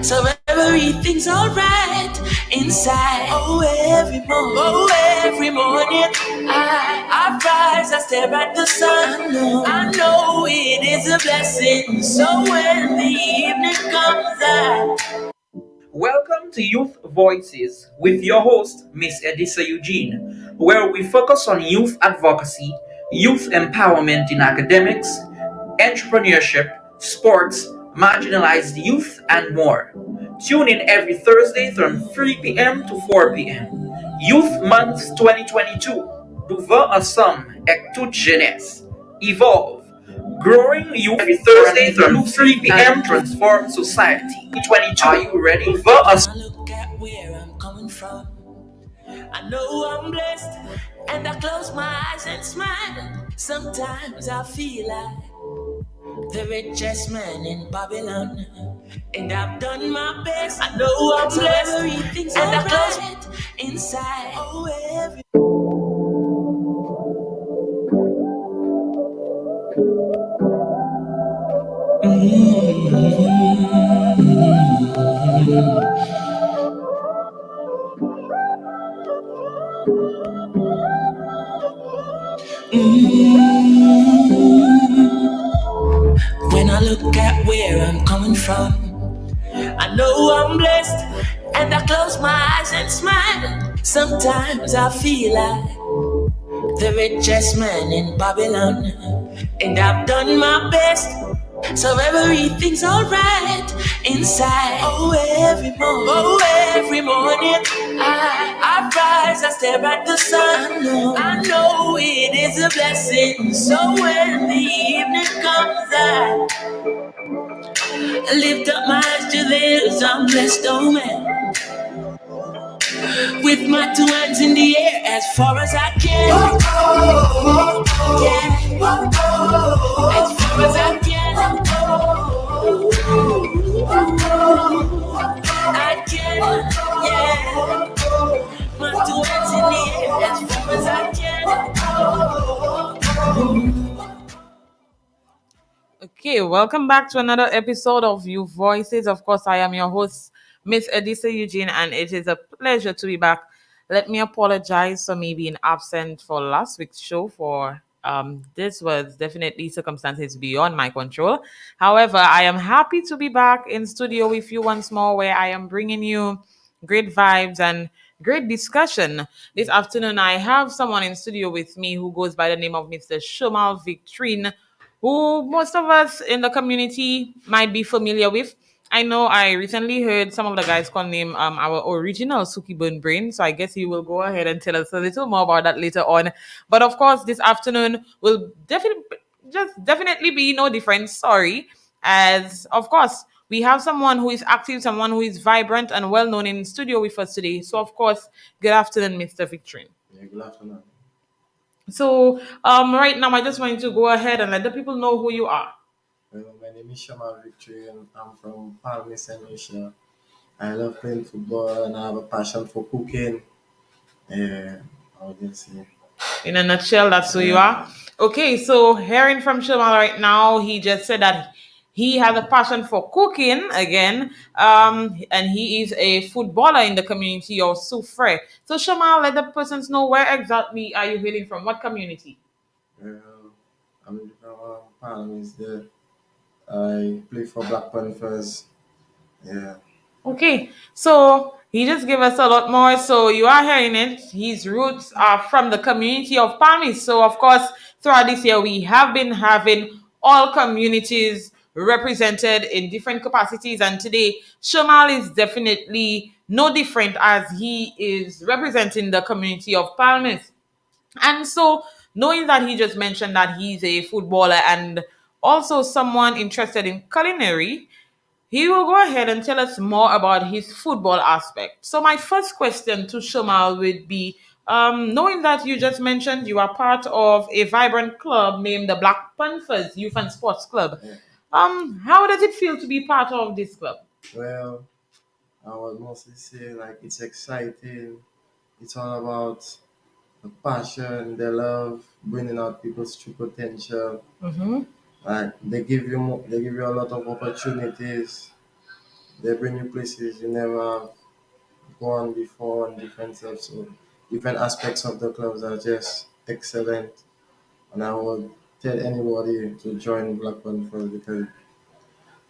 So everything's alright inside. Every morning, I rise, I stare at the sun. I know it is a blessing. So when the evening comes, Welcome to Youth Voices with your host, Miss Edissa Eugene, where we focus on youth advocacy, youth empowerment in academics, entrepreneurship, sports, marginalized youth, and more. Tune in every Thursday from 3 p.m. to 4 p.m. Youth Month 2022. D'ouvre ensemble avec toute jeunesse. Evolve. Growing youth every Thursday from 3 p.m. Transform Society. 2022. Are you ready? For us. I look at where I'm coming from, I know I'm blessed, and I close my eyes and smile. Sometimes I feel like the richest man in Babylon, and I've done my best. I know I'm blessed, everything's and I close inside. When I look at where I'm coming from, I know I'm blessed, and I close my eyes and smile. Sometimes I feel like the richest man in Babylon, and I've done my best. So everything's alright inside. Every morning, I rise, I stare at the sun. I know it is a blessing. So when the evening comes, I lift up my eyes to this. I'm blessed, oh man. With my two hands in the air as far as I can. Yeah. As far as I can. I can, yeah. My two hands in the air as far as I can. Okay, welcome back to another episode of You Voices. Of course, I am your host, Miss Edissa Eugene, and it is a pleasure to be back. Let me apologize for me being absent for last week's show. For this was definitely circumstances beyond my control. However, I am happy to be back in studio with you once more, where I am bringing you great vibes and great discussion. This afternoon, I have someone in studio with me who goes by the name of Mr. SHERMAL VICTORIN, who most of us in the community might be familiar with. I know I recently heard some of the guys call him our original Suki Bone Brain, so I guess he will go ahead and tell us a little more about that later on. But of course, this afternoon will definitely be no different. Sorry, as of course we have someone who is active, someone who is vibrant and well known in studio with us today. So of course, good afternoon, Mr. Victorin. Yeah, good afternoon. So right now, I just want you to go ahead and let the people know who you are. Well, my name is SHERMAL and I'm from Palmy, St. Lucia. I love playing football and I have a passion for cooking. Yeah, I would just say. In a nutshell, that's who you Yeah. are. Okay, so hearing from Shamal right now, he just said that he has a passion for cooking again, and he is a footballer in the community of Soufre. So Shamal, let the persons know where exactly are you hailing from? What community? Well, I'm from Palmy. There. I play for Black Panthers. Yeah. Okay, so he just gave us a lot more. So you are hearing it. His roots are from the community of Palmy. So of course, throughout this year, we have been having all communities represented in different capacities. And today, Shamal is definitely no different as he is representing the community of Palmy. And so, knowing that he just mentioned that he's a footballer and also someone interested in culinary, he will go ahead and tell us more about his football aspect. So, my first question to Shamal would be, knowing that you just mentioned you are part of a vibrant club named the Black Panthers Youth and Sports Club, Yeah. how does it feel to be part of this club? Well, I would mostly say like it's exciting. It's all about the passion, the love, bringing out people's true potential. Mm-hmm. Like they give you a lot of opportunities. They bring you places you never have gone before and different stuff. So different aspects of the clubs are just excellent. And I would tell anybody to join Black Panthers because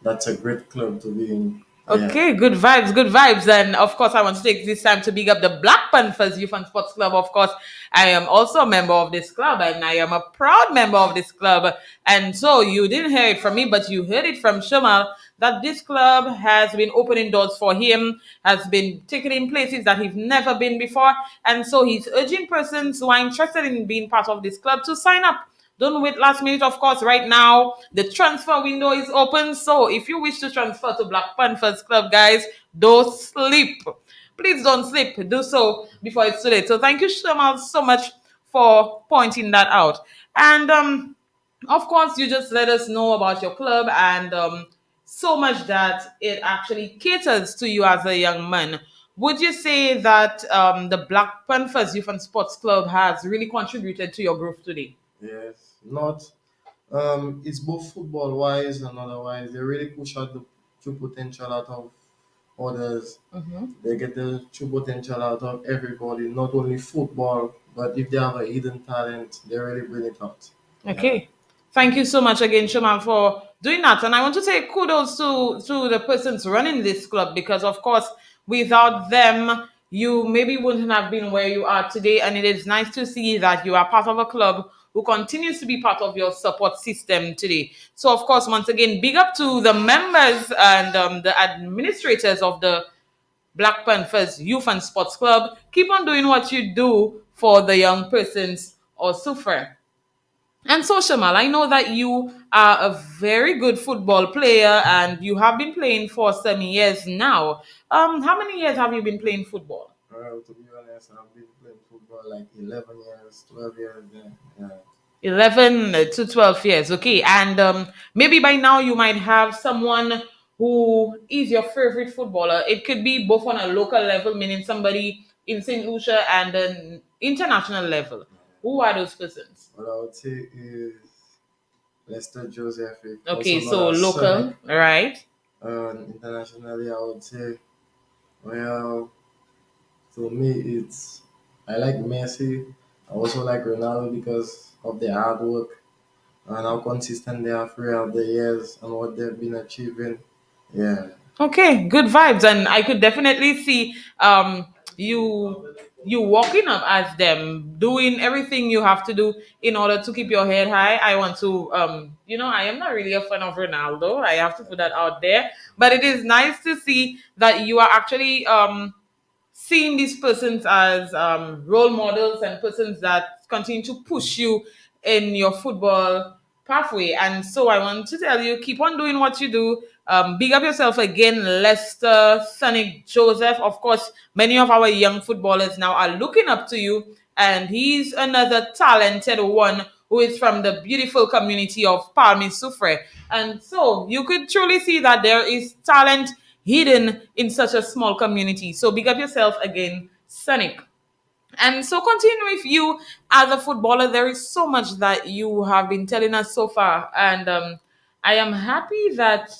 that's a great club to be in. Yeah. Okay, good vibes, good vibes. And of course, I want to take this time to big up the Black Panthers Youth and Sports Club. Of course, I am also a member of this club and I am a proud member of this club. And so you didn't hear it from me, but you heard it from Shemal that this club has been opening doors for him, has been taking in places that he's never been before. And so he's urging persons who are interested in being part of this club to sign up. Don't wait last minute, of course. Right now, the transfer window is open. So if you wish to transfer to Black Panthers Club, guys, don't sleep. Please don't sleep. Do so before it's too late. So thank you, Shamal, so much for pointing that out. And of course, you just let us know about your club and so much that it actually caters to you as a young man. Would you say that the Black Panthers Youth and Sports Club has really contributed to your growth today? Yes. Not it's both football wise and otherwise. They really push out the true potential out of others. They get the true potential out of everybody, not only football, but if they have a hidden talent, they really bring it out. Yeah. Okay. Thank you so much again, Shaman, for doing that. And I want to say kudos to the persons running this club because, of course, without them, you maybe wouldn't have been where you are today. And it is nice to see that you are part of a club who continues to be part of your support system today. So, of course, once again, big up to the members and the administrators of the Black Panthers Youth and Sports Club. Keep on doing what you do for the young persons or suffer. And so, Shamal, I know that you are a very good football player and you have been playing for some years now. How many years have you been playing football? To be honest, I've been playing football like 11 years, 12 years. Yeah. 11 to 12 years. Okay. And maybe by now you might have someone who is your favorite footballer. It could be both on a local level, meaning somebody in St. Lucia, and an international level. Who are those persons? What I would say is Lester Joseph, also Okay. known So as local, Sonic. right? Internationally, I would say, well, to me, it's I like Messi. I also like Ronaldo because of their hard work and how consistent they are throughout the years and what they've been achieving. Yeah. Okay, good vibes, and I could definitely see you walking up as them, doing everything you have to do in order to keep your head high. I want to I am not really a fan of Ronaldo. I have to put that out there, but it is nice to see that you are actually seeing these persons as role models and persons that continue to push you in your football pathway. And so I want to tell you, keep on doing what you do. Big up yourself again, Lester, Sonic Joseph. Of course, many of our young footballers now are looking up to you, and he's another talented one who is from the beautiful community of Palmi Soufre. And so you could truly see that there is talent hidden in such a small community. So big up yourself again, Sonic. And so continue with you as a footballer. There is so much that you have been telling us so far. And I am happy that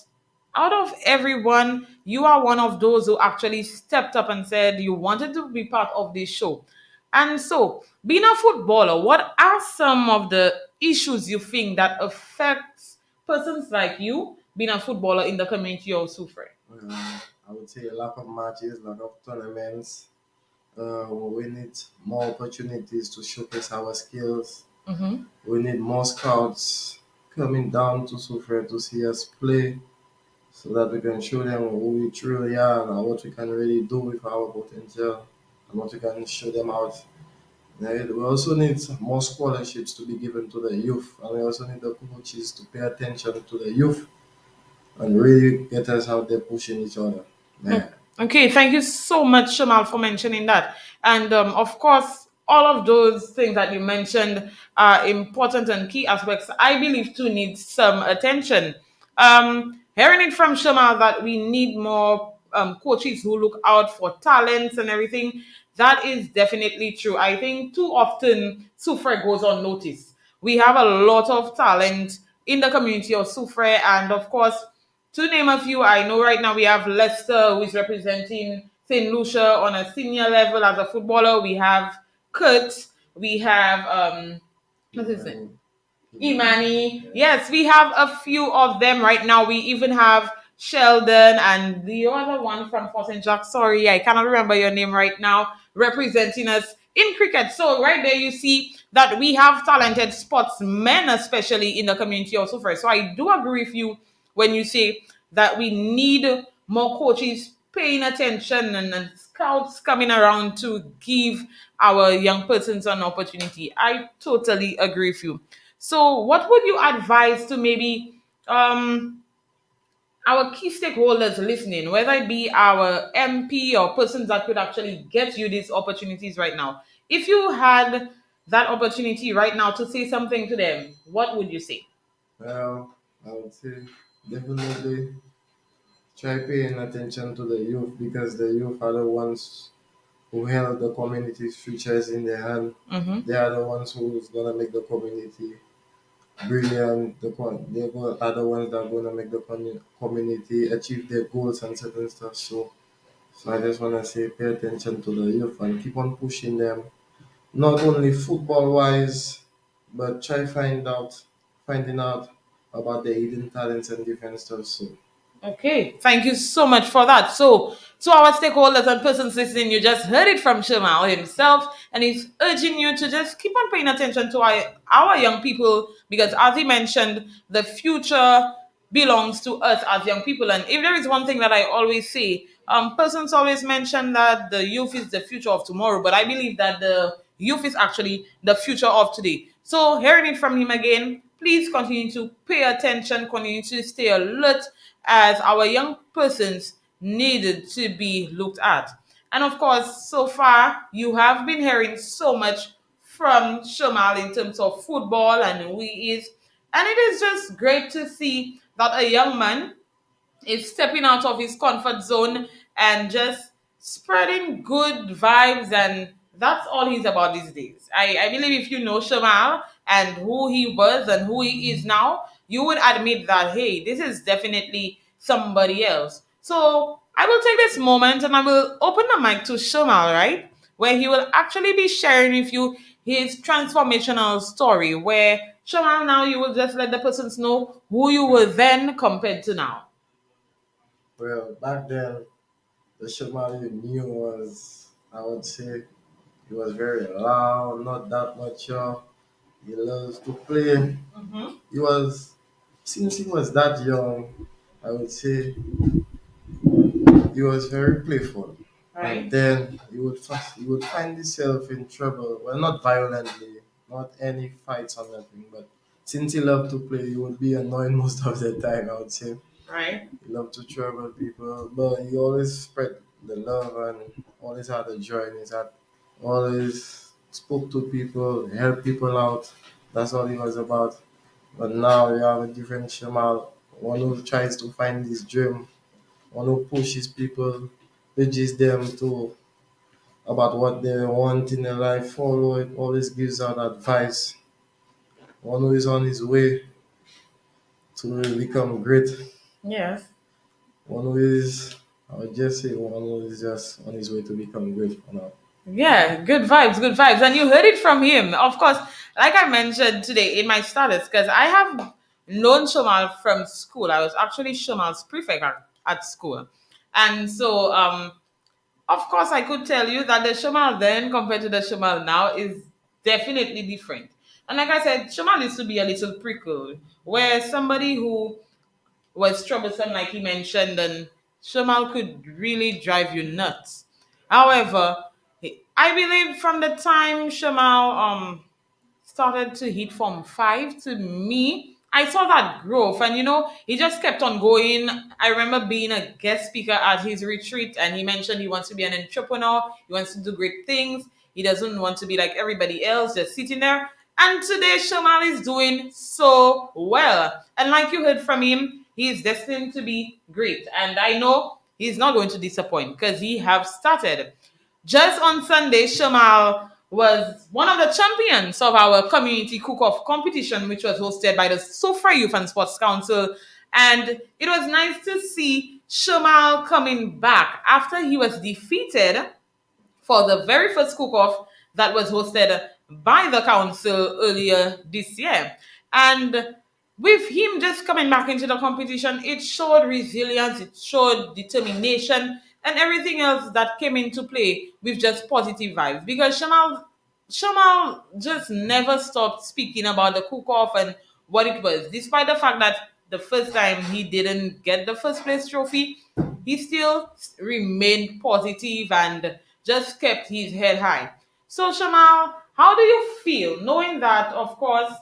out of everyone, you are one of those who actually stepped up and said you wanted to be part of this show. And so, being a footballer, what are some of the issues you think that affects persons like you being a footballer in the community of Sufre? I would say a lack of matches, lack of tournaments. We need more opportunities to showcase our skills. We need more scouts coming down to Sufre to see us play so that we can show them who we truly are and what we can really do with our potential and what we can show them out. We also need more scholarships to be given to the youth, and we also need the coaches to pay attention to the youth and really get us out there pushing each other. Yeah. Okay, thank you so much, Shamal, for mentioning that. And of course, all of those things that you mentioned are important and key aspects. I believe to need some attention. Hearing it from Shamal that we need more coaches who look out for talents and everything, that is definitely true. I think too often Sufre goes unnoticed. We have a lot of talent in the community of Sufre, and of course, To name a few, I know right now we have Lester, who is representing St. Lucia on a senior level as a footballer. We have Kurt. We have what is it? Imani, Imani. Yes, we have a few of them right now. We even have Sheldon and the other one from Fort St. Jack. Sorry, I cannot remember your name right now, representing us in cricket. So right there you see that we have talented sportsmen, especially in the community also first. So I do agree with you when you say that we need more coaches paying attention and scouts coming around to give our young persons an opportunity. I totally agree with you. So, what would you advise to maybe our key stakeholders listening, whether it be our MP or persons that could actually get you these opportunities right now? If you had that opportunity right now to say something to them, what would you say? well, I would say definitely try paying attention to the youth because the youth are the ones who held the community's futures in their hand. Mm-hmm. They are the ones who's gonna make the community brilliant. Are the ones that are gonna make the community achieve their goals and certain stuff. So I just wanna say pay attention to the youth and keep on pushing them. Not only football wise, but try finding out about the hidden talents and different stuff. So Okay, thank you so much for that. So, to our stakeholders and persons listening, you just heard it from Shemal himself, and he's urging you to just keep on paying attention to our young people because, as he mentioned, the future belongs to us as young people. And if there is one thing that I always say, persons always mention that the youth is the future of tomorrow, but I believe that the youth is actually the future of today. So, hearing it from him again, please continue to pay attention, continue to stay alert as our young persons needed to be looked at. And of course, so far, you have been hearing so much from Shamal in terms of football and who he is. And it is just great to see that a young man is stepping out of his comfort zone and just spreading good vibes, and that's all he's about these days. I believe if you know Shamal and who he was and who he is now, you would admit that hey, this is definitely somebody else. So I will take this moment and I will open the mic to Shamal, right? Where he will actually be sharing with you his transformational story. Where Shamal, now you will just let the persons know who you were then compared to now. well, back then the Shemal you knew was, I would say, he was very loud, not that mature. He loves to play. Mm-hmm. He was, since he was that young, I would say he was very playful. And Right. then he would find himself in trouble. Well, not violently, not any fights or nothing, but since he loved to play, he would be annoying most of the time, I would say. Right. He loved to trouble people, but he always spread the love and always had a joy in his heart. Always spoke to people, helped people out. That's all he was about. But now you have a different Shamal, one who tries to find his dream, one who pushes people, urges them to about what they want in their life, follow it, always gives out advice, one who is on his way to become great, Yes. one who is, I would just say, one who is just on his way to become great for now. Yeah, good vibes, good vibes. And you heard it from him. Of course, like I mentioned today in my status, because I have known Shomal from school. I was actually Shomal's prefect at school. And so, of course, I could tell you that the Shomal then compared to the Shomal now is definitely different. And like I said, Shomal used to be a little prickle, where somebody who was troublesome, like he mentioned, and Shamal could really drive you nuts. However, I believe from the time Shamal started to hit from five to me, I saw that growth, and he just kept on going. I remember being a guest speaker at his retreat, and he mentioned he wants to be an entrepreneur, he wants to do great things, he doesn't want to be like everybody else, just sitting there. And today, Shamal is doing so well. And like you heard from him, he is destined to be great. And I know he's not going to disappoint because he have started. Just on Sunday, Shamal was one of the champions of our community cook-off competition, which was hosted by the Sofra Youth and Sports Council. And it was nice to see Shemal coming back after he was defeated for the very first cook-off that was hosted by the council earlier this year. And with him just coming back into the competition, it showed resilience, it showed determination, and everything else that came into play with just positive vibes. Because Shamal just never stopped speaking about the cook-off and what it was, despite the fact that the first time he didn't get the first place trophy, he still remained positive and just kept his head high. So, Shamal, how do you feel knowing that, of course,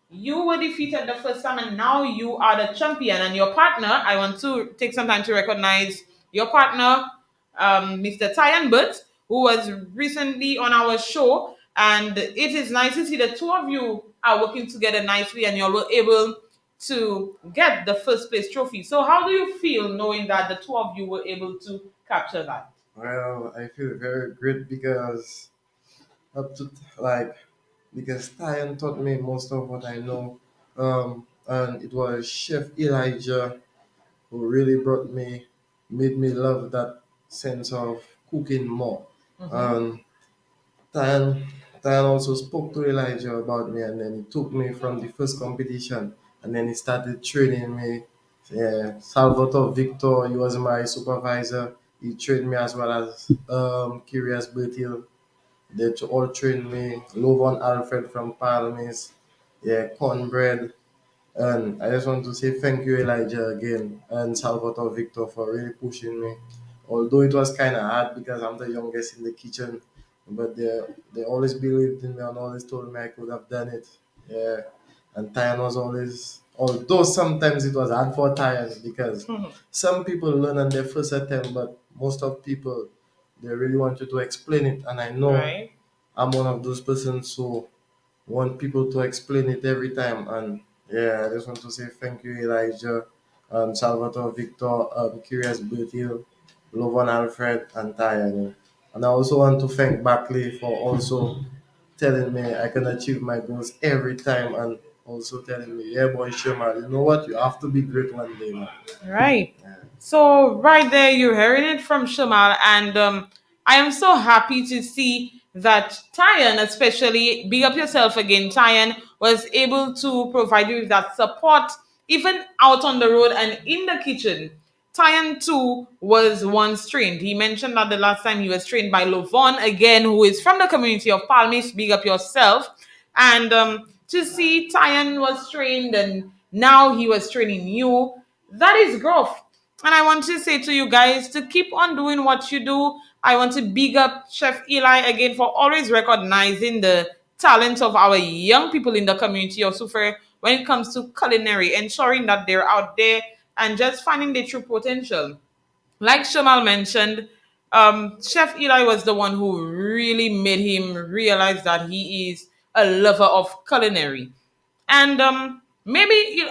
you were defeated the first time and now you are the champion and your partner? I want to take some time to recognize your partner, Mr. Tyan Butt, who was recently on our show. And it is nice to see the two of you are working together nicely and you're able to get the first place trophy. So, how do you feel knowing that the two of you were able to capture that? Well, I feel very great because up to like because Tyan taught me most of what I know. And it was Chef Elijah who really made me love that sense of cooking more. And Tan, Tan also spoke to Elijah about me, and then he took me from the first competition, and then he started training me. Yeah, Salvatore Victor, he was my supervisor. He trained me as well as Curious Bertil. All trained me. Lovon Alfred from Palmis. Yeah, cornbread. And I just want to say thank you, Elijah, again, and Salvatore Victor for really pushing me. Although it was kind of hard because I'm the youngest in the kitchen, but they always believed in me and always told me I could have done it. Yeah, and Tyan was always, although sometimes it was hard for Tyan because some people learn on their first attempt, but most of people they really want you to explain it, and I know Right? I'm one of those persons who want people to explain it every time. And yeah, I just want to say thank you, Elijah, Salvatore Victor, Curious Bertil, Lovan Alfred, and Tyan. And I also want to thank Buckley for also telling me I can achieve my goals every time and also telling me, yeah, boy, Sherman, you know what? You have to be great one day, man. Right. So right there, you're hearing it from Shamal, and I am so happy to see that Tyan, especially, big up yourself again. Tyan was able to provide you with that support, even out on the road and in the kitchen. Tyan too was once trained. He mentioned that the last time he was trained by Lovon again, who is from the community of Palmis. Big up yourself. And to see Tyan was trained and now he was training you, that is growth. And I want to say to you guys to keep on doing what you do. I want to big up Chef Eli again for always recognizing the talents of our young people in the community of Sufer when it comes to culinary, ensuring that they're out there and just finding their true potential. Like Shamal mentioned, Chef Eli was the one who really made him realize that he is a lover of culinary. And maybe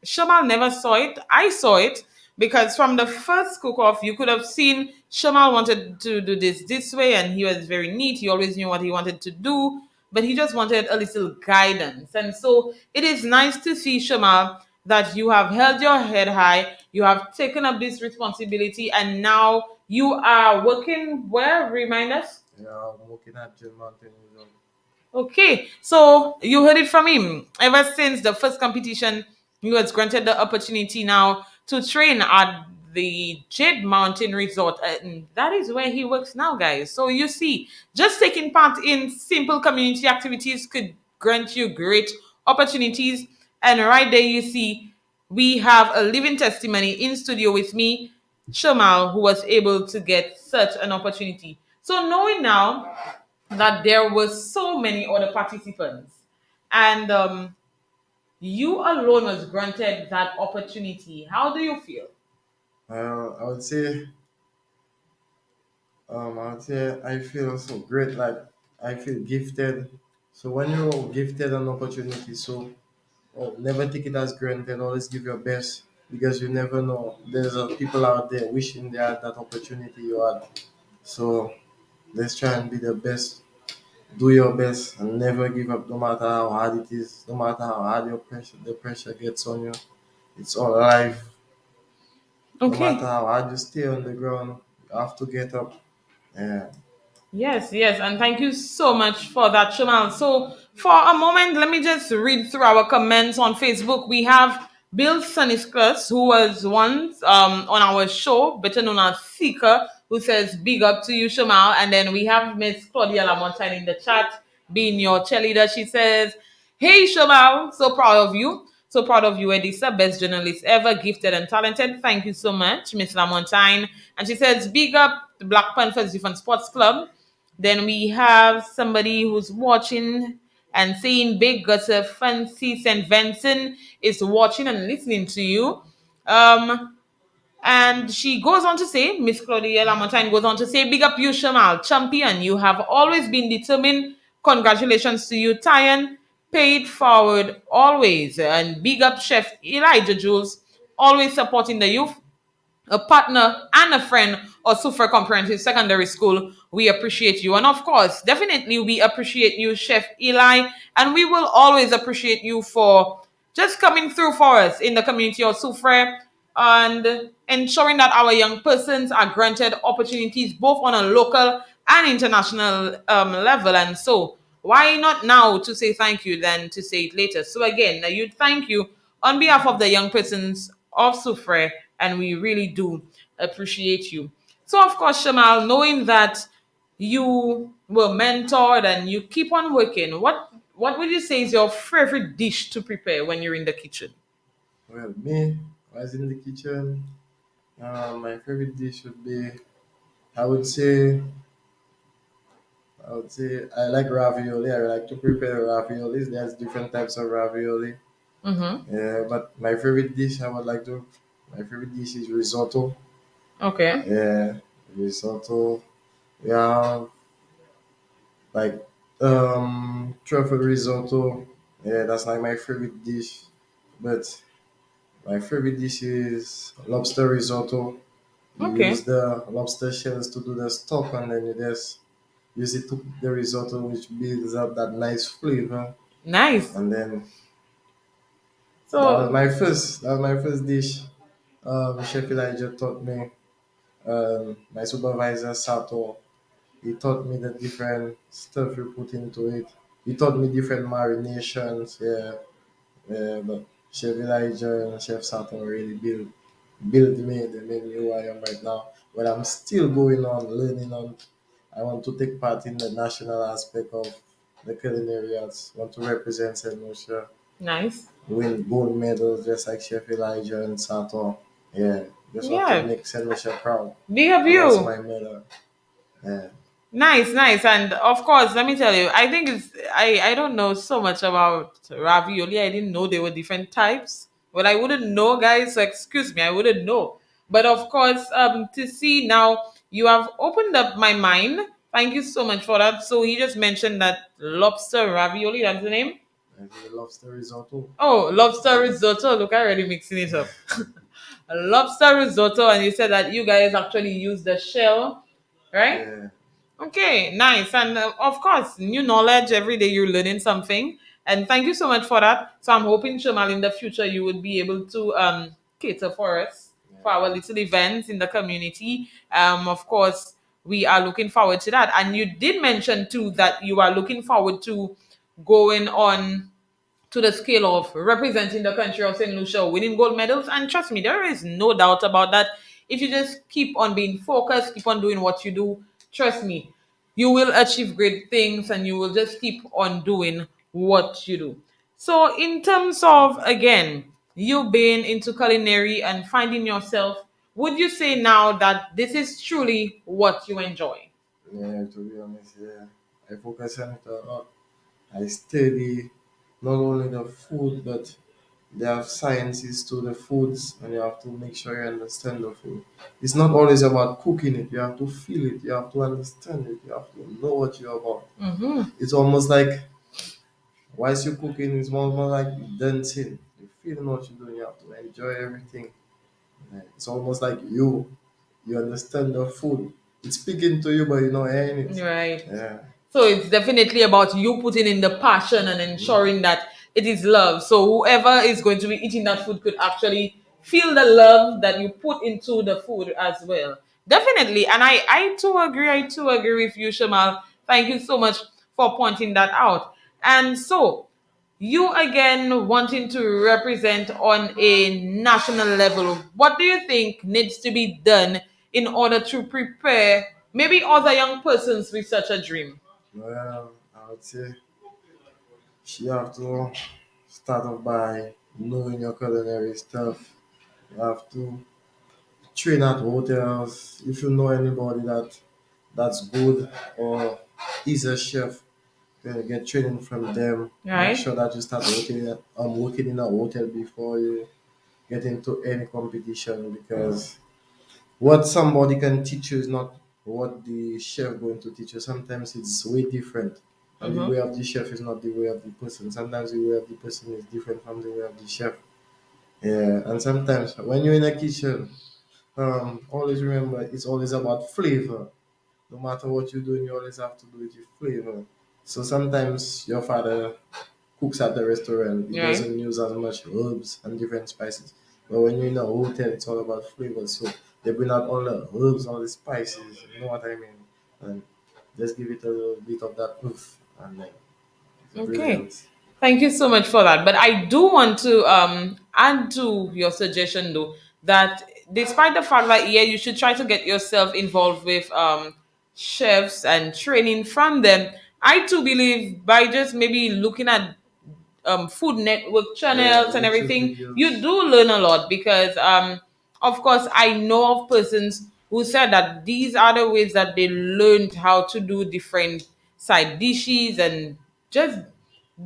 Shamal never saw it. I saw it because from the first cook off, you could have seen Shamal wanted to do this way, and he was very neat. He always knew what he wanted to do, but he just wanted a little guidance. And so it is nice to see, Shamal, that you have held your head high, you have taken up this responsibility, and now you are working where? Remind us. Yeah, I'm working at Jill Mountain Resort. Okay, so you heard it from him. Ever since the first competition, he was granted the opportunity now to train at the Jade Mountain Resort, and that is where he works now, guys. So you see, just taking part in simple community activities could grant you great opportunities. And right there, you see, we have a living testimony in studio with me, Shamal, who was able to get such an opportunity. So knowing now that there were so many other participants and you alone was granted that opportunity, how do you feel? I would say I feel so great. Like I feel gifted. So when you're gifted an opportunity, so never take it as granted. Always give your best because you never know. There's people out there wishing they had that opportunity you had. So let's try and be the best. Do your best and never give up, no matter how hard it is. No matter how hard the pressure gets on you. It's all life. No matter Okay. how hard you stay on the ground, you have to get up. Yeah. Yes, yes, and thank you so much for that, Shamal. So, for a moment, let me just read through our comments on Facebook. We have Bill Sunniscus, who was once on our show, better known as Seeker, who says, "Big up to you, Shamal." And then we have Miss Claudia Lamontagne in the chat, being your cheerleader. She says, "Hey, Shamal, so proud of you. So proud of you, Edisa, best journalist ever, gifted and talented. Thank you so much, Miss Lamontagne." And she says, "Big up the Black Panthers Youth and Sports Club." Then we have somebody who's watching and saying big gutter Fancy St. Vincent is watching and listening to you. And she goes on to say, Miss Claudia Lamontagne goes on to say, "Big up you, Shamal, champion. You have always been determined. Congratulations to you, Tyan. Paid forward always. And big up Chef Elijah Jules, always supporting the youth, a partner and a friend of Super Comprehensive Secondary School. We appreciate you. And of course, definitely we appreciate you, Chef Eli. And we will always appreciate you for just coming through for us in the community of Sufre and ensuring that our young persons are granted opportunities both on a local and international level. And so, why not now to say thank you than to say it later? So, again, you thank you on behalf of the young persons of Sufre, and we really do appreciate you. So, of course, Shamal, knowing that you were mentored and you keep on working, what would you say is your favorite dish to prepare when you're in the kitchen? Well, me, I was in the kitchen. My favorite dish would be, I would say, I like ravioli. I like to prepare raviolis. There's different types of ravioli. Mm-hmm. Yeah, but my favorite dish is risotto. Okay. Yeah, risotto. Yeah, like truffle risotto. Yeah, that's like my favorite dish. But my favorite dish is lobster risotto. You use Okay. the lobster shells to do the stock, and then you just use it to cook the risotto, which builds up that nice flavor. Nice. And then So that was my first dish. Chef Elijah taught me. My supervisor Sato, he taught me the different stuff you put into it. He taught me different marinations. Yeah, yeah. But Chef Elijah and Chef Sato really built me. They made me who I am right now. But I'm still going on learning on. I want to take part in the national aspect of the culinary arts. Want to represent St. Lucia, nice. win gold medals just like Chef Elijah and Sato. Yeah, just want to Yeah. make St. Lucia proud. Big of And that's you. my medal. Yeah. Nice, nice. And of course, let me tell you, I think I don't know so much about ravioli. I didn't know there were different types. Well, I wouldn't know, guys, so excuse me, I wouldn't know. But of course, to see now you have opened up my mind. Thank you so much for that. So he just mentioned that lobster ravioli, that's the name. And he loves the risotto. Oh, lobster risotto. Look, I already mixing it up. A lobster risotto, and you said that you guys actually use the shell, right? Yeah. Okay, nice. And of course, new knowledge every day, you're learning something. And thank you so much for that. So I'm hoping, Shamal, in the future, you would be able to cater for us for our Yeah. little events in the community. Of course, we are looking forward to that. And you did mention, too, that you are looking forward to going on to the scale of representing the country of St. Lucia, winning gold medals. And trust me, there is no doubt about that. If you just keep on being focused, keep on doing what you do, trust me, you will achieve great things and you will just keep on doing what you do. So, in terms of, again, you being into culinary and finding yourself, would you say now that this is truly what you enjoy? Yeah, to be honest, yeah. I focus on it a lot. I study not only the food, but there are sciences to the foods, and you have to make sure you understand the food. It's not always about cooking it, you have to feel it, you have to understand it, you have to know what you're about. Mm-hmm. It's almost like whilst you're cooking, it's more like dancing. You feel what you're doing, you have to enjoy everything. Yeah, it's almost like you understand the food. It's speaking to you, but you're not hearing it. Right. Yeah. So it's definitely about you putting in the passion and ensuring that it is love. So whoever is going to be eating that food could actually feel the love that you put into the food as well. Definitely. And I too agree. I too agree with you, Shamal. Thank you so much for pointing that out. And so, you again wanting to represent on a national level, what do you think needs to be done in order to prepare maybe other young persons with such a dream? Well, I would say you have to start off by knowing your culinary stuff. You have to train at hotels. If you know anybody that's good or is a chef, get training from them. Make Right? sure that you start working in a hotel before you get into any competition, because what somebody can teach you is not what the chef going to teach you. Sometimes it's way different. And the way of the chef is not the way of the person. Sometimes the way of the person is different from the way of the chef. Yeah, and sometimes when you're in a kitchen, always remember it's always about flavor. No matter what you're doing, you always have to do it with flavor. So sometimes your father cooks at the restaurant, he Right? doesn't use as much herbs and different spices. But when you're in a hotel, it's all about flavor. So they bring out all the herbs, all the spices, you know what I mean? And just give it a little bit of that oof, and then it's Okay. brilliant. Thank you so much for that. But I do want to add to your suggestion though that despite the fact that yeah, you should try to get yourself involved with chefs and training from them. I too believe by just maybe looking at food network Yeah, channels and YouTube everything, you videos. do learn a lot because of course I know of persons who said that these are the ways that they learned how to do different side dishes and just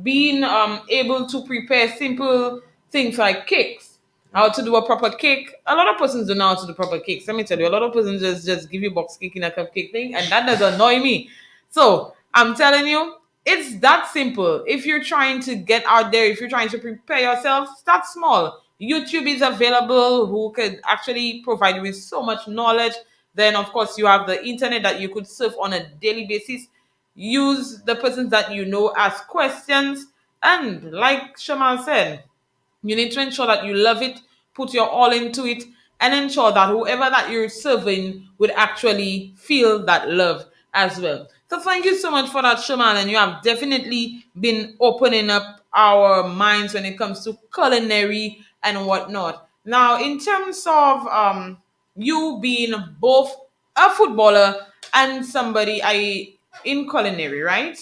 being able to prepare simple things like cakes, how to do a proper cake. A lot of persons don't know how to do proper cakes. Let me tell you, a lot of persons just give you box cake in a cupcake thing, and that does annoy me. So I'm telling you, it's that simple. If you're trying to get out there, if you're trying to prepare yourself, start small. YouTube is available, who could actually provide you with so much knowledge. Then, of course, you have the internet that you could surf on a daily basis. Use the persons that you know, ask questions, and like Shaman said, you need to ensure that you love it, put your all into it, and ensure that whoever that you're serving would actually feel that love as well. So thank you so much for that, Shaman, and you have definitely been opening up our minds when it comes to culinary and whatnot. Now, in terms of you being both a footballer and somebody I in culinary, right?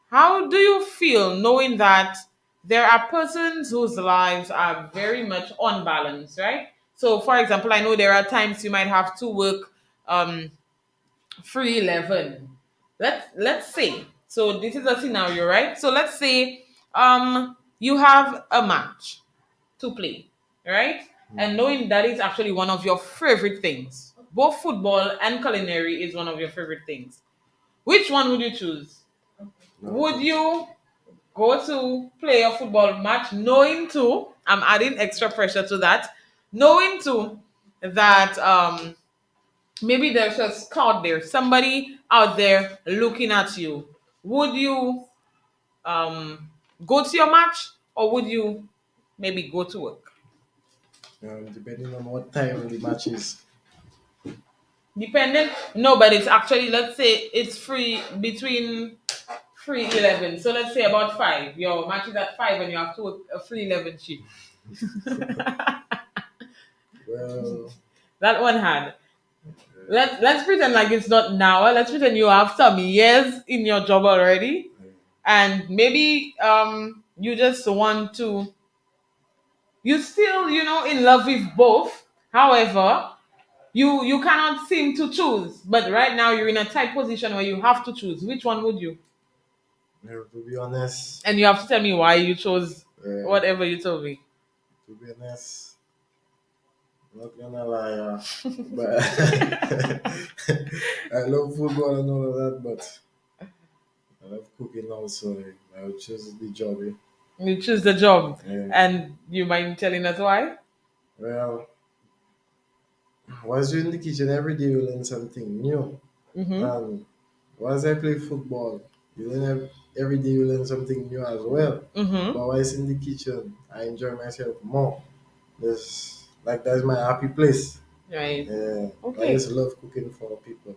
How do you feel knowing that there are persons whose lives are very much unbalanced, right? So, for example, I know there are times you might have to work um, 311. Let's say. So this is a scenario, right? So let's say you have a match to play, right? And knowing that is actually one of your favorite things. Both football and culinary is one of your favorite things. Which one would you choose? No, Would you go to play a football match knowing too, I'm adding extra pressure to that, knowing too that maybe there's a scout there, somebody out there looking at you? Would you um go to your match, or would you maybe go to work? depending on what time the match is. Dependent? No, but it's actually, let's say it's free between 3:11. So let's say about 5. Your match is at 5 and you have to work a 3:11 shift. Well, That one had. Let's pretend like it's not now. Let's pretend you have some years in your job already, and maybe you just want to. You still in love with both. However, you cannot seem to choose. But right now you're in a tight position where you have to choose. Which one would you? to be honest, And you have to tell me why you chose uh, whatever you told me. to be honest, not gonna lie, but I love football and all of that, but I love cooking also. I would choose the job. You choose the job, Yeah. and you mind telling us why? Well, once you're in the kitchen every day, you learn something new. Mm-hmm. And once I play football, You learn every day. You learn something new as well. Mm-hmm. But while it's in the kitchen, I enjoy myself more. That's my happy place. Right. Yeah, I Okay. just love cooking for people.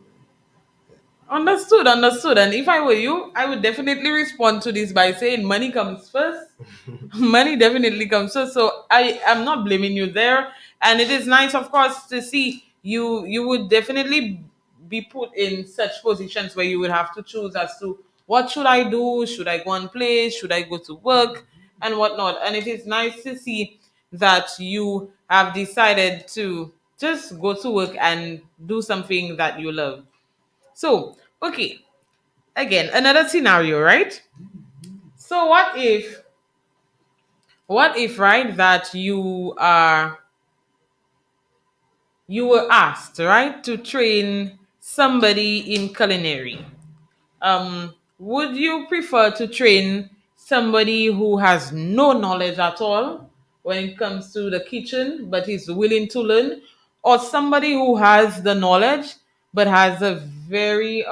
Understood, understood. And if I were you, I would definitely respond to this by saying money comes first. Money definitely comes first. So I am not blaming you there. And it is nice, of course, to see you would definitely be put in such positions where you would have to choose as to what should I do? Should I go and play? Should I go to work? And whatnot. And it is nice to see that you have decided to just go to work and do something that you love. So, okay, again, another scenario, right? So what if right that you were asked, right, to train somebody in culinary. Would you prefer to train somebody who has no knowledge at all when it comes to the kitchen but is willing to learn, or somebody who has the knowledge but has a very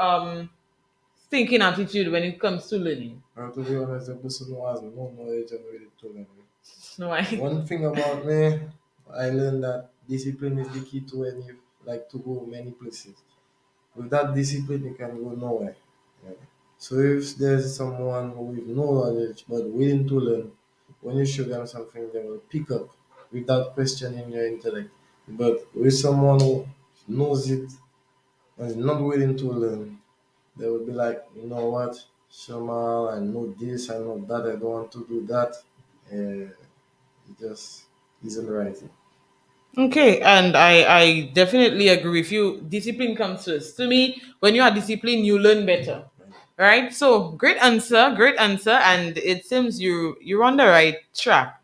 thinking attitude when it comes to learning? To be honest, the person who has no knowledge and ready to learn. No, I. One thing about me, I learned that discipline is the key to any like to go many places. With that discipline, you can go nowhere. Yeah. So if there's someone who with no knowledge but willing to learn, when you show them something, they will pick up without questioning your intellect. But with someone who knows it and is not willing to learn, they will be like, you know what, Shamal, I know this, I know that, I don't want to do that. It just isn't right. Okay, and I definitely agree with you. Discipline comes first. To me, when you are disciplined, you learn better. Right? So great answer, and it seems you're on the right track.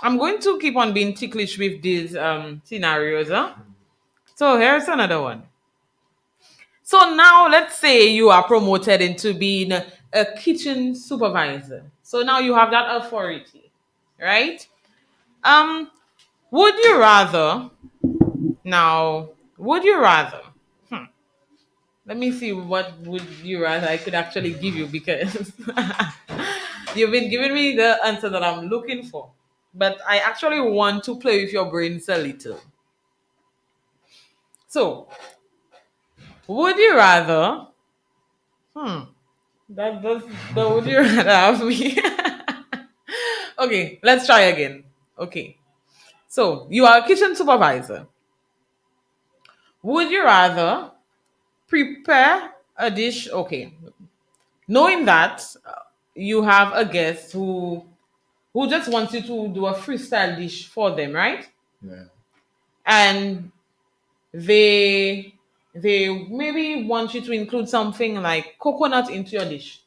I'm going to keep on being ticklish with these scenarios, huh? So here's another one. So now let's say you are promoted into being a kitchen supervisor. So now you have that authority, right? Um, would you rather now, would you rather? Let me see what would you rather I could actually give you because you've been giving me the answer that I'm looking for. But I actually want to play with your brains a little. So, would you rather? Hmm. That does. That would you rather have me? Okay, let's try again. Okay. So you are a kitchen supervisor. Would you rather prepare a dish? Okay, knowing that you have a guest who just wants you to do a freestyle dish for them, right? Yeah. And they they maybe want you to include something like coconut into your dish.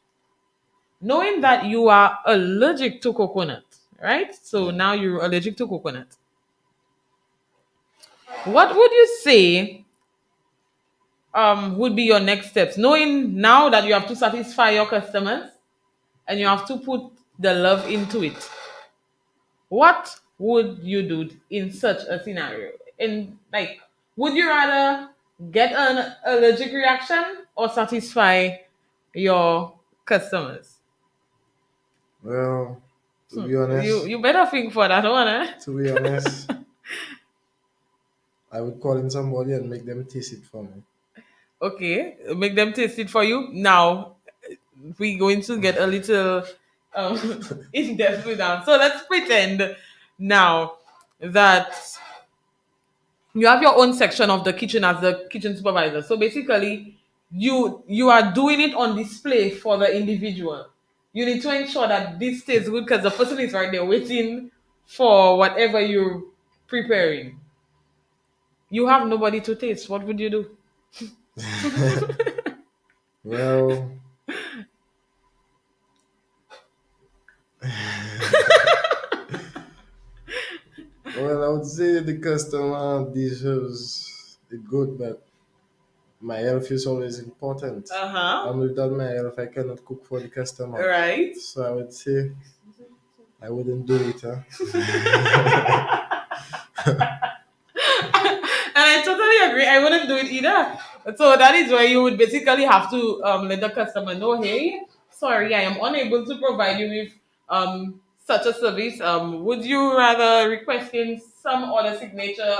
Knowing that you are allergic to coconut, right? So Yeah. now you're allergic to coconut. What would you say would be your next steps? Knowing now that you have to satisfy your customers and you have to put the love into it. What would you do in such a scenario? In like, would you rather get an allergic reaction or satisfy your customers? Well, to be You honest, you better think for that one, eh? to be honest, I would call in somebody and make them taste it for me. Okay, make them taste it for you. Now we're going to get a little in depth with that. So let's pretend now that you have your own section of the kitchen as the kitchen supervisor. So basically, you are doing it on display for the individual. You need to ensure that this tastes good because the person is right there waiting for whatever you're preparing. You have nobody to taste. What would you do? Well, well, I would say the customer deserves it good, but my health is always important. Uh huh. And without my health, I cannot cook for the customer. Right. So I would say I wouldn't do it. Huh? And I totally agree. I wouldn't do it either. So that is why you would basically have to let the customer know, hey, sorry, I am unable to provide you with such a service. Would you rather requesting some other signature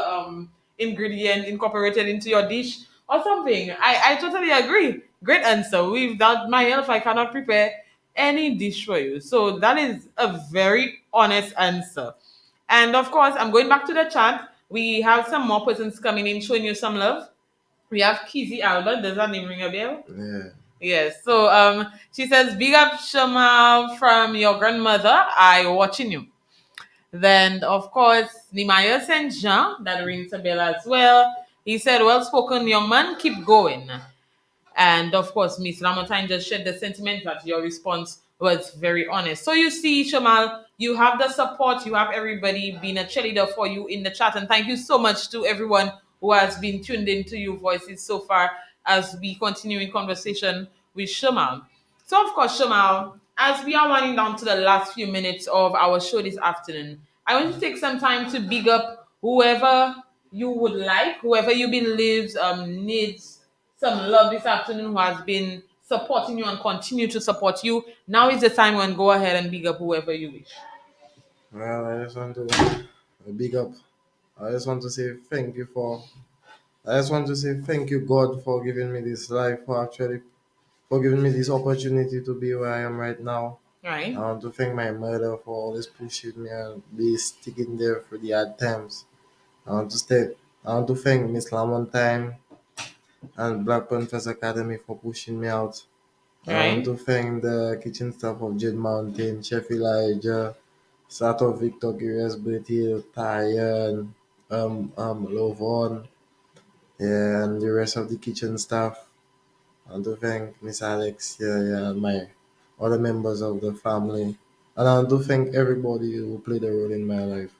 ingredient incorporated into your dish or something? I totally agree. Great answer. Without my help, I cannot prepare any dish for you. So that is a very honest answer. And of course, I'm going back to the chat. We have some more persons coming in showing you some love. We have Kizzy Albert. Does that name ring a bell? Yeah. Yes. So she says, big up Shema from your grandmother. I watching you. Then of course Nimaya Saint Jean, that rings a bell as well. He said, well spoken young man, keep going. And of course, Miss Lamontagne just shared the sentiment that your response was very honest. So you see, Shamal, you have the support, you have everybody being a cheerleader for you in the chat. And thank you so much to everyone who has been tuned into your voices so far as we continue in conversation with Shamal. So of course, Shamal, as we are winding down to the last few minutes of our show this afternoon, I want to take some time to big up whoever you would like, whoever you believe needs some love this afternoon, who has been supporting you and continue to support you. Now is the time when go ahead and big up whoever you wish. Well, I just want to big up. I just want to say thank you for. I just want to say thank you, God, for giving me this life, for giving me this opportunity to be where I am right now. I Right? want to thank my mother for always pushing me and be sticking there for the hard times. I want to stay. I want to thank Miss Lamontine and Black Panthers Academy for pushing me out. I want Right? to thank the kitchen staff of Jade Mountain, Chef Elijah, Sato Victor, Curious Bertil, Tyan, Lovon, yeah, and the rest of the kitchen staff. I want to thank Miss Alex, yeah, and my other members of the family. And I want to thank everybody who played a role in my life.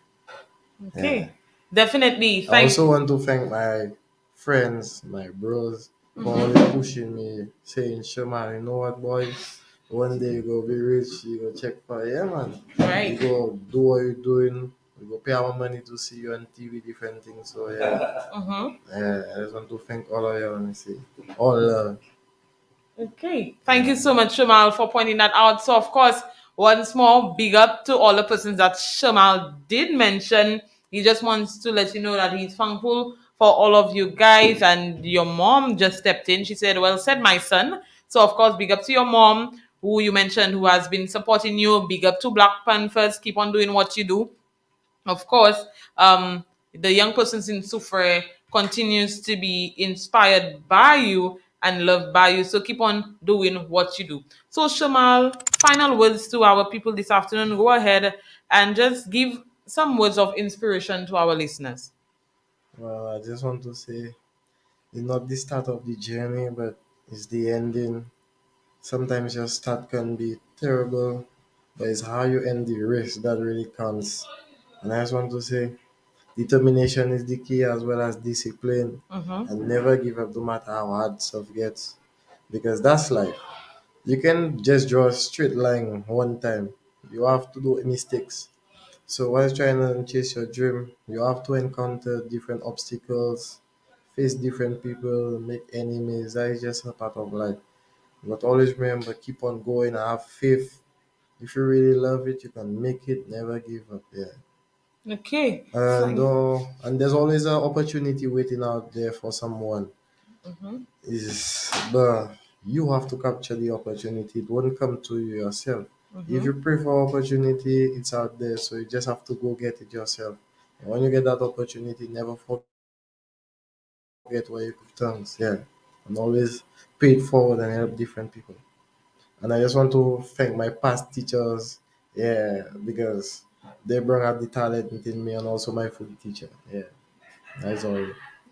Yeah. Okay. Definitely. I also Thank. want to thank my friends, my bros, for always pushing me, saying, "Sherman, you know what, boy? One day you go be rich, you go check for, yeah, man. You Right. go do what you're doing, we go pay our money to see you on TV, different things." So, yeah, Mm-hmm. I just want to thank all of you, and say, all love. Okay. Thank you so much, Shamal, for pointing that out. So, of course, once more, big up to all the persons that Shamal did mention. He just wants to let you know that he's thankful for all of you guys, and your mom just stepped in. She said, well said, my son. So, of course, big up to your mom, who you mentioned, who has been supporting you. Big up to Black Panthers. Keep on doing what you do. Of course, the young persons in Sufre continues to be inspired by you and loved by you. So keep on doing what you do. So Shamal, final words to our people this afternoon. Go ahead and just give some words of inspiration to our listeners. Well, I just want to say, it's not the start of the journey, but it's the ending. Sometimes your start can be terrible, but it's how you end the race that really counts. And I just want to say, determination is the key as well as discipline. Mm-hmm. And never give up no matter how hard stuff gets. Because that's life. You can just draw a straight line one time. You have to do mistakes. So while trying to chase your dream, you have to encounter different obstacles, face different people, make enemies. That is just a part of life. But always remember, keep on going and have faith. If you really love it, you can make it. Never give up. Yeah. Okay. And there's always an opportunity waiting out there for someone. But you have to capture the opportunity. It won't come to you yourself. If you pray for opportunity, it's out there. So you just have to go get it yourself. And when you get that opportunity, never forget where you give thanks. Yeah. And always pay it forward and help different people. And I just want to thank my past teachers. Yeah, because they brought out the talent within me, and also my food teacher. Yeah, that's all.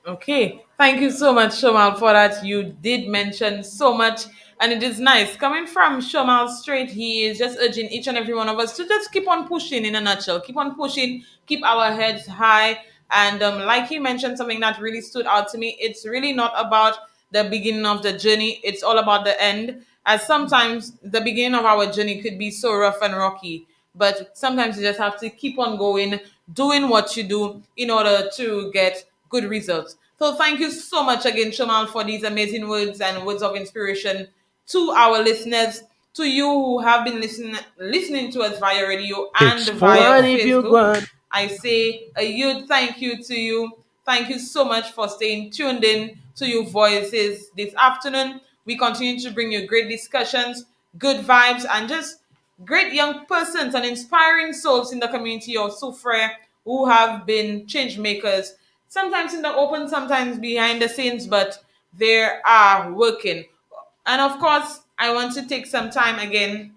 Okay, thank you so much, Shomal, for that. You did mention so much, and it is nice coming from Shomal straight. He is just urging each and every one of us to just keep on pushing. In a nutshell, keep on pushing, keep our heads high, and like he mentioned, something that really stood out to me. It's really not about the beginning of the journey; it's all about the end. As sometimes the beginning of our journey could be so rough and rocky, but sometimes you just have to keep on going, doing what you do in order to get good results. So thank you so much again, Shamal, for these amazing words and words of inspiration to our listeners. To you who have been listening to us via radio and It's via fun if you Facebook, want. I say a huge thank you to you. Thank you so much for staying tuned in to your voices this afternoon. We continue to bring you great discussions, good vibes, and just great young persons and inspiring souls in the community of Soufriere who have been change makers, sometimes in the open, sometimes behind the scenes, but they are working. And of course, I want to take some time again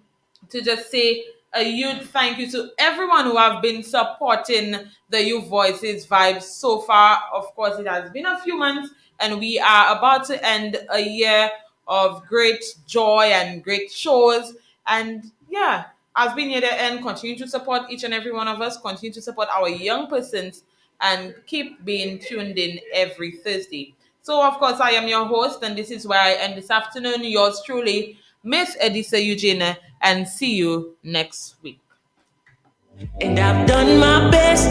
to just say a huge thank you to everyone who have been supporting the Youth Voices vibes so far. Of course, it has been a few months, and we are about to end a year of great joy and great shows. And yeah, as we near the end, continue to support each and every one of us, continue to support our young persons, and keep being tuned in every Thursday. So, of course, I am your host, and this is where I end this afternoon. Yours truly, Miss Edisa Eugenia, and see you next week. And I've done my best,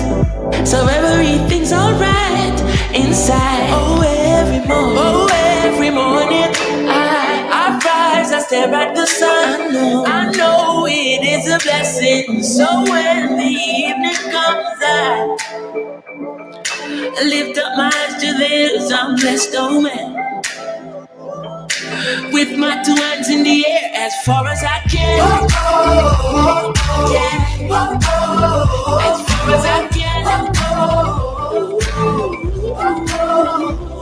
so everything's alright inside. Every morning, I rise, I stare at the sun. I know it is a blessing. So when the evening comes, I lift up my eyes to this. I'm blessed, oh man. With my two hands in the air as far as I can.